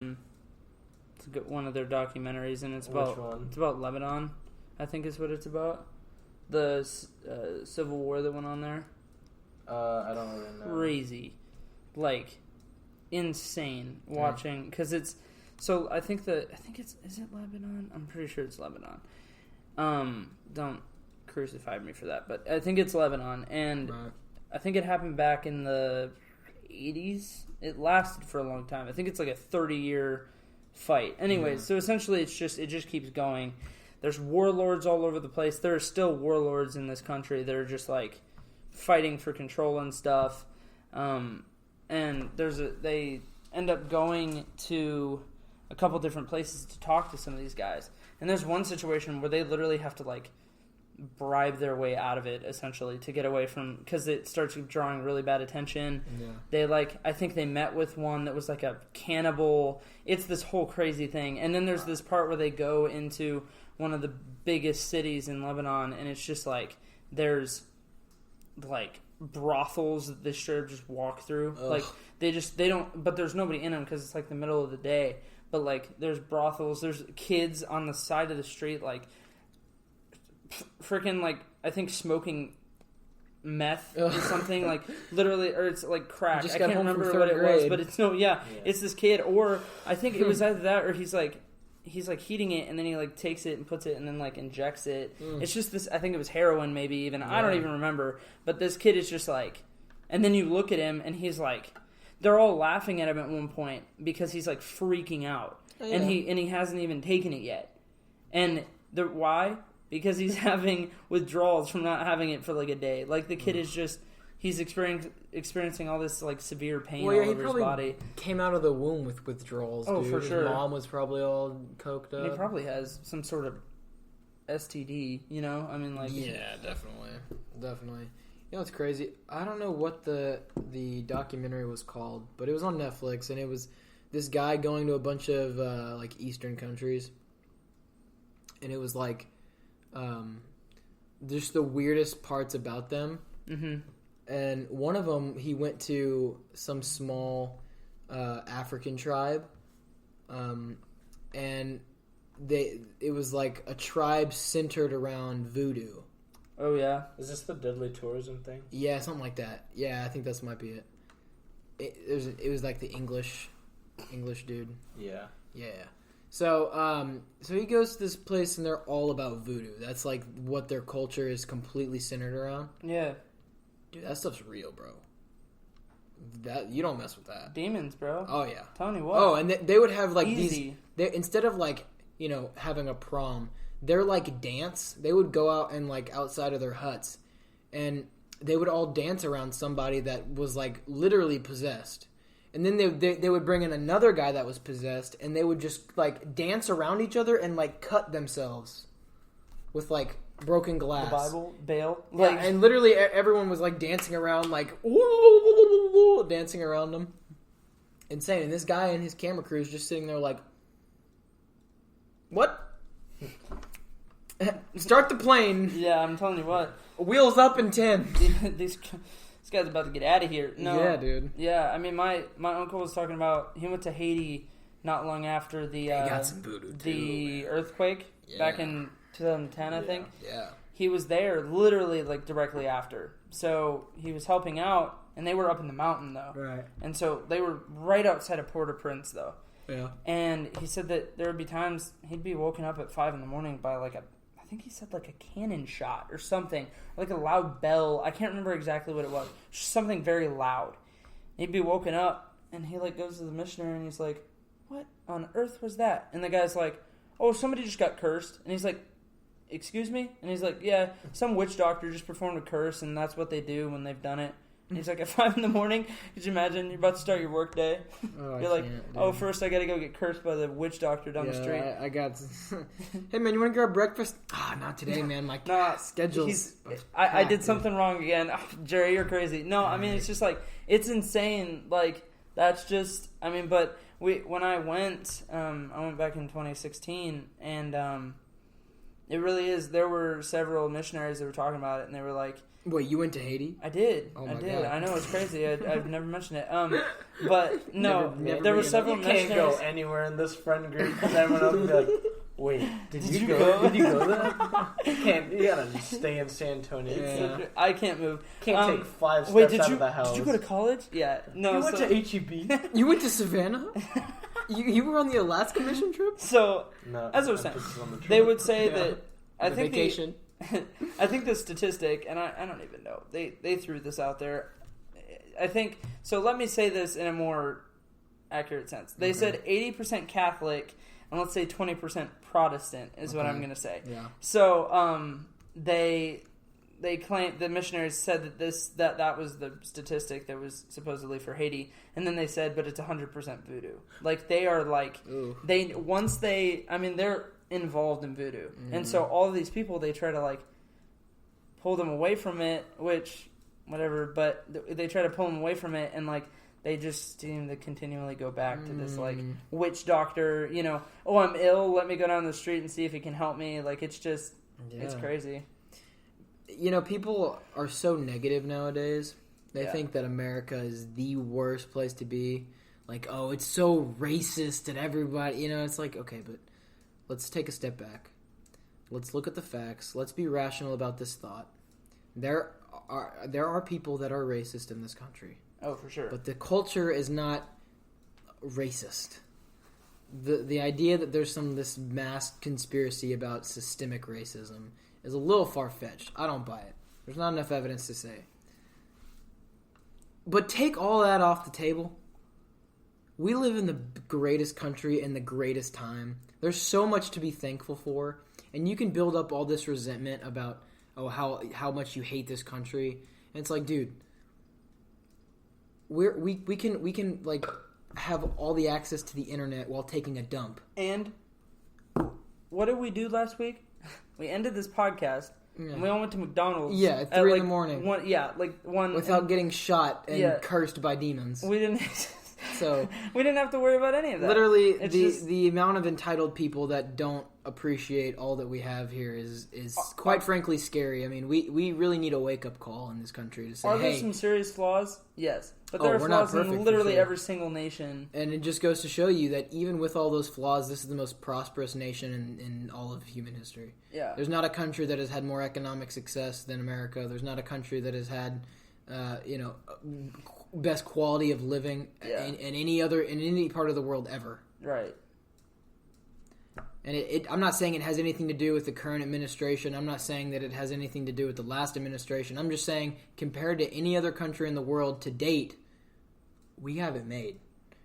It's one of their documentaries, and it's Which about one? it's about Lebanon. I think is what it's about. The civil war that went on there. I don't really know. Crazy, like insane watching because it's. So I think it's is it Lebanon? I'm pretty sure it's Lebanon. Don't crucify me for that, but I think it's Lebanon, and Right. I think it happened back in the 80s. It lasted for a long time. I think it's like a 30-year fight. Anyways, so essentially it just keeps going. There's warlords all over the place. There are still warlords in this country that are just like fighting for control and stuff. And they end up going to a couple different places to talk to some of these guys. And there's one situation where they literally have to like bribe their way out of it essentially to get away from, because it starts drawing really bad attention. They I think they met with one that was like a cannibal. It's this whole crazy thing. And then there's this part where they go into one of the biggest cities in Lebanon, and it's just like there's like brothels that they straight up just walk through. Ugh. Like they don't, but there's nobody in them because it's like the middle of the day. But like there's brothels, there's kids on the side of the street like freaking like I think smoking meth or something, like literally, or it's like crack. I can't remember what it was, but it's it's this kid, or I think it was either that or he's like heating it and then he like takes it and puts it and then like injects it. It's just this, I think it was heroin maybe even. I don't even remember. But this kid is just like, and then you look at him and he's like, they're all laughing at him at one point because he's like freaking out. And he hasn't even taken it yet. And why? Because he's having withdrawals from not having it for like a day. Like the kid is just, he's experiencing all this like severe pain all over his body. Came out of the womb with withdrawals. Oh, dude. for sure. His mom was probably all coked up. He probably has some sort of STD. You know, I mean, like Yeah, definitely. You know what's crazy? I don't know what the documentary was called, but it was on Netflix, and it was this guy going to a bunch of like Eastern countries, and it was like just the weirdest parts about them. Mm-hmm. And one of them, he went to some small African tribe, and it was like a tribe centered around voodoo. Oh yeah, Is this the deadly tourism thing? Yeah, something like that. Yeah, I think that might be it. It was like the English dude. Yeah. Yeah. So he goes to this place and they're all about voodoo. That's like what their culture is completely centered around. yeah. Dude, that stuff's real, bro. That you don't mess with that. Demons, bro. Oh yeah. Tell me what. Oh, and they would have like Easy. these. Instead of like having a prom, they're like dance. They would go out and like outside of their huts, and they would all dance around somebody that was like literally possessed. And then they would bring in another guy that was possessed, and they would just like dance around each other and like cut themselves with like broken glass. The Bible, bail. Yeah, and literally everyone was like dancing around, like dancing around them. Insane. And this guy and his camera crew is just sitting there like, what? Start the plane. Yeah, I'm telling you what. Wheels up in 10. This guy's about to get out of here. No. Yeah, dude. Yeah, I mean, my uncle was talking about, he went to Haiti not long after the got some voodoo the too, earthquake back in 2010, I think. Yeah. He was there literally like directly after. So he was helping out, and they were up in the mountain though. Right. And so they were right outside of Port-au-Prince though. Yeah. And he said that there would be times he'd be woken up at 5 a.m. by like I think he said like a cannon shot or something, like a loud bell. I can't remember exactly what it was. Just something very loud. He'd be woken up, and he like goes to the missionary, and he's like, "What on earth was that?" And the guy's like, "Oh, somebody just got cursed." And he's like, "Excuse me?" And he's like, "Yeah, some witch doctor just performed a curse, and that's what they do when they've done it." And he's like, at 5 a.m, could you imagine? You're about to start your work day. You're like, oh, first I got to go get cursed by the witch doctor down the street. I got. Hey man, you want to grab breakfast? Not today, man. My schedule's. I did something wrong again. Oh, Jerry, you're crazy. No, I mean it's just like it's insane. Like that's just. I mean, but when I went back in 2016, and It really is. There were several missionaries that were talking about it, and they were like, Wait, you went to Haiti? I did. Oh I my did. God. I know it's crazy. I've never mentioned it. But no, Never there were been several You can't go missionaries. anywhere in this friend group because everyone else will be like, wait, did you go? go? Did you go there? You can't. You gotta stay in San Antonio. Yeah. I can't move. Can't take 5 steps Wait, out of the house. did you go to college? Yeah. No. You went so, to HEB? You went to Savannah? you were on the Alaska mission trip? so No. As I was saying, emphasis on the they trip. would say Yeah. that. I The think vacation. I think the statistic, and I don't even know. They threw this out there. I think so. Let me say this in a more accurate sense. They said 80% Catholic, and let's say 20% Protestant is what Okay. I'm going to say. Yeah. So they claim, the missionaries said that that was the statistic that was supposedly for Haiti, and then they said, but it's 100% voodoo. Like they are like Ooh. they're involved in voodoo, and so all of these people, they try to like pull them away from it, which whatever, but they try to pull them away from it, and like they just seem to continually go back to this like witch doctor, oh, I'm ill, let me go down the street and see if he can help me. Like it's just it's Yeah. crazy. People are so negative nowadays. They Yeah. think that America is the worst place to be. Like, oh, it's so racist and everybody, it's like, okay, but let's take a step back. Let's look at the facts. Let's be rational about this thought. There are people that are racist in this country, Oh, for sure. but the culture is not racist. The idea that there's this mass conspiracy about systemic racism is a little far-fetched. I don't buy it. There's not enough evidence to say. But take all that off the table. We live in the greatest country in the greatest time. There's so much to be thankful for, and you can build up all this resentment about how much you hate this country. And it's like, dude, we can like have all the access to the internet while taking a dump. And what did we do last week? We ended this podcast, and we all went to McDonald's. Yeah, at at 3 in like the morning. One Without getting shot and Yeah. cursed by demons. we didn't. So we didn't have to worry about any of that. literally, It's the just- the amount of entitled people that don't appreciate all that we have here is quite frankly scary. I mean, we really need a wake up call in this country to say, Are there hey. some serious flaws? Yes, but Oh, there are we're not flaws perfect, in for literally sure. every single nation. And it just goes to show you that even with all those flaws, this is the most prosperous nation in all of human history. Yeah, There's not a country that has had more economic success than America. There's not a country that has had, best quality of living Yeah. in any part of the world ever. right. And I'm not saying it has anything to do with the current administration. I'm not saying that it has anything to do with the last administration. I'm just saying, compared to any other country in the world to date, we have it made.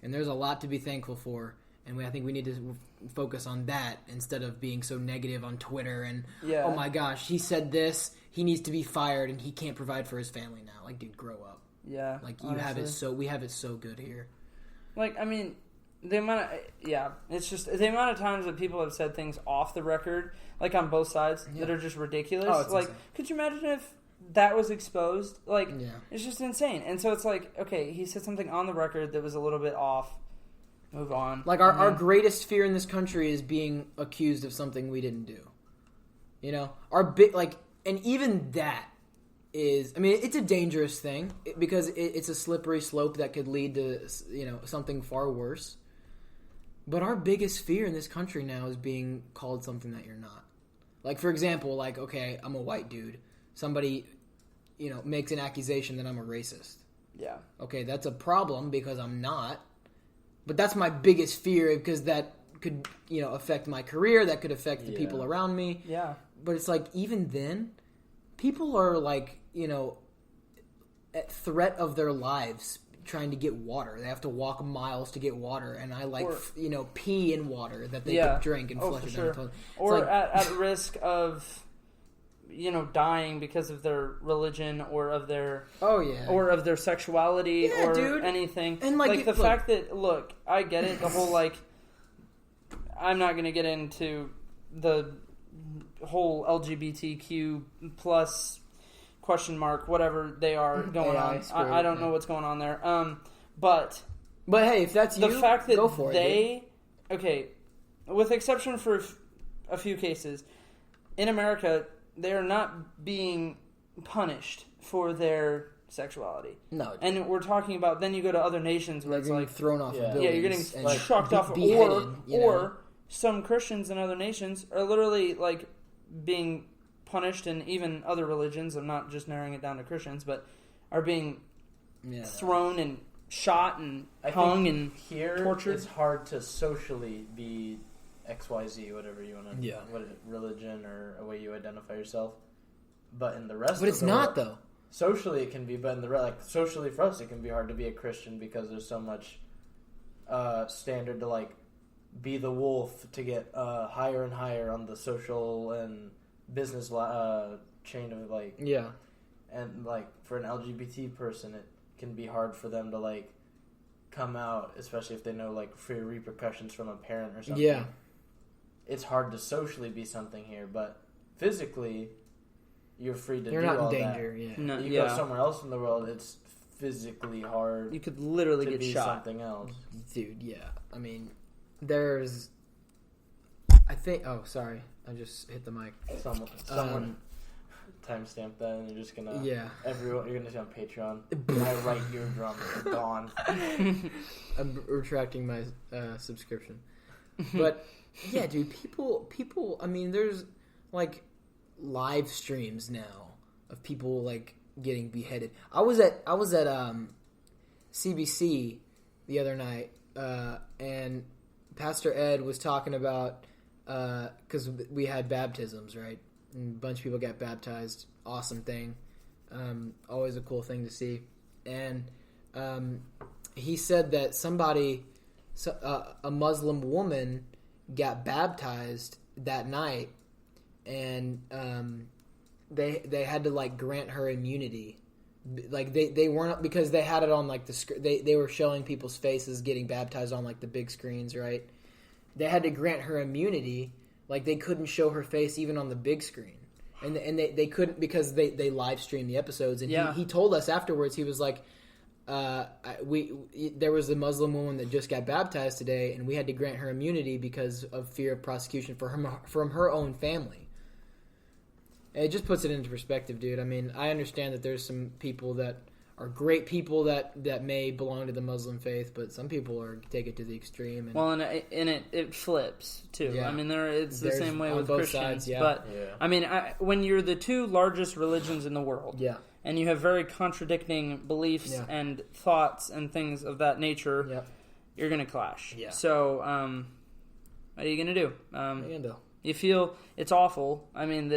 And there's a lot to be thankful for. And I think we need to focus on that instead of being so negative on Twitter and, Yeah. oh my gosh, he said this, he needs to be fired, and he can't provide for his family now. Like, dude, grow up. Yeah, Like, we have it so good here. Like, I mean, it's just the amount of times that people have said things off the record, like on both sides, that are just ridiculous. Oh, it's like, insane. could you imagine if that was exposed? Like, Yeah. it's just insane. And so it's like, okay, he said something on the record that was a little bit off. Move on. Like, our greatest fear in this country is being accused of something we didn't do. Our big, and even that is, I mean, it's a dangerous thing because it's a slippery slope that could lead to, something far worse. But our biggest fear in this country now is being called something that you're not. Like, for example, okay, I'm a white dude. Somebody, makes an accusation that I'm a racist. Yeah. Okay, that's a problem because I'm not. But that's my biggest fear because that could, affect my career. That could affect the people around me. Yeah. But it's like, even then, people are at threat of their lives trying to get water. They have to walk miles to get water. And I pee in water that they could drink and flush for it sure. down the toilet. It's Or like- at risk of, dying because of their religion or of their oh, yeah. or of their sexuality Yeah, or dude. anything. And, the fact that, look, I get it, the whole, I'm not going to get into the whole LGBTQ plus question mark, whatever they are going AI on. squared, I don't yeah. know what's going on there. But hey, if that's the you, fact that go for it, dude. okay, with exception for a few cases, in America, they're not being punished for their sexuality. No. And we're talking about, then you go to other nations where it's like thrown off Yeah. of yeah, you're buildings getting and chucked off, beheaded, you know? or some Christians in other nations are literally like being punished, and even other religions. I'm not just narrowing it down to Christians, but are being thrown and shot and hung and here tortured. It's hard to socially be XYZ, whatever you want to, what is it, religion or a way you identify yourself. But in the rest, But of it's the not world, though. Socially, it can be, but in the like socially for us, it can be hard to be a Christian because there's so much standard to like be the wolf to get higher and higher on the social and business chain of like and like for an LGBT person, it can be hard for them to like come out, especially if they know like fear repercussions from a parent or something. Yeah, it's hard to socially be something here, but physically, you're free to you're do not all in danger. that. Yeah, No, You yeah. go somewhere else in the world, it's physically hard You could literally to get be shot. something else. dude. Yeah, I mean, there's. I think. Oh, sorry, I just hit the mic. Someone timestamp that, and you're just gonna everyone you're gonna see on Patreon. My right eardrum is gone. I'm retracting my subscription. But yeah, dude, people. I mean, there's like live streams now of people like getting beheaded. I was at CBC the other night, and Pastor Ed was talking about because we had baptisms, right? And a bunch of people got baptized. Awesome thing. Always a cool thing to see. And he said that a Muslim woman got baptized that night, and they had to like grant her immunity. Like they weren't, because they had it on like they were showing people's faces getting baptized on like the big screens, right? They had to grant her immunity. Like they couldn't show her face even on the big screen, and they couldn't because they live streamed the episodes. And he told us afterwards, he was like, there was a Muslim woman that just got baptized today, and we had to grant her immunity because of fear of prosecution from her own family. And it just puts it into perspective, dude. I mean, I understand that there's some people that are great people that may belong to the Muslim faith, but some people take it to the extreme. And, well, and it flips too. Yeah. I mean, it's the There's same way on with both Christians. sides, yeah. But I mean, when you're the two largest religions in the world, and you have very contradicting beliefs and thoughts and things of that nature, you're going to clash. Yeah. So, what are you going to do? You feel it's awful. I mean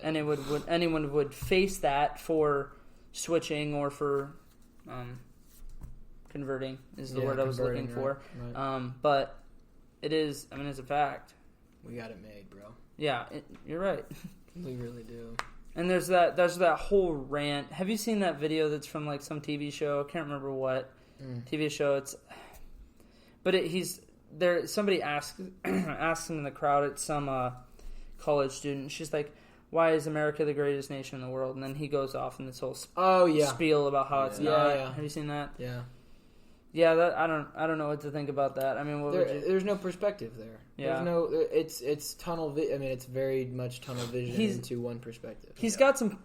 anyone would face that for switching or for converting is the word I was looking for. Right. But it is. I mean, it's a fact. We got it made, bro. Yeah, you're right. We really do. And there's that whole rant. Have you seen that video that's from like some TV show? I can't remember what TV show he's there. Somebody asks him in the crowd. It's some college student. She's like, "Why is America the greatest nation in the world?" And then he goes off in this whole spiel about how it's not. Yeah. Have you seen that? Yeah. Yeah, I don't know what to think about that. I mean, there's no perspective there. Yeah. It's tunnel. I mean, it's very much tunnel vision into one perspective. He's got some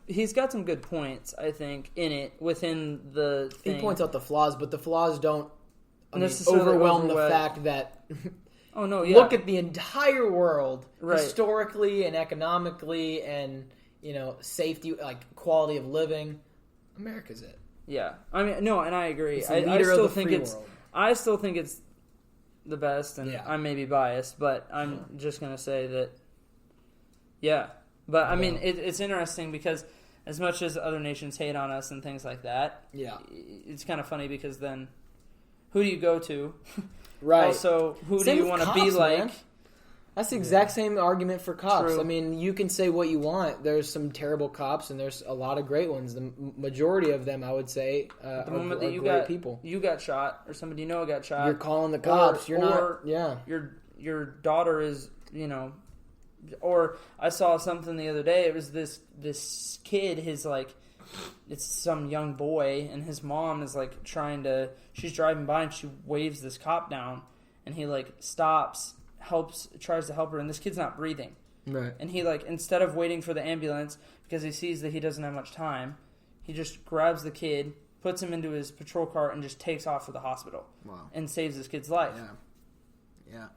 good points, I think, in it within the thing. He points out the flaws, but the flaws don't necessarily overwhelm the fact that. Oh no! Yeah. Look at the entire world, right, historically and economically, and safety, like quality of living. America's it. Yeah, I mean, no, and I agree. I still think it's the best, and I may be biased, but I'm just gonna say that. Yeah, but I mean, it's interesting because as much as other nations hate on us and things like that, it's kind of funny because then, who do you go to? Right. Also, who do you want to be like? Man. That's the exact same argument for cops. True. I mean, you can say what you want. There's some terrible cops, and there's a lot of great ones. The majority of them, I would say, are great people. You got shot, or somebody you know got shot. You're calling the cops. You're not. Yeah. Your daughter is, Or I saw something the other day. It was this kid. It's some young boy, and his mom is like she's driving by and she waves this cop down, and he like stops, tries to help her, and this kid's not breathing. Right. And he, like, instead of waiting for the ambulance because he sees that he doesn't have much time, he just grabs the kid, puts him into his patrol car, and just takes off to the hospital. Wow. And saves this kid's life. Yeah. Yeah.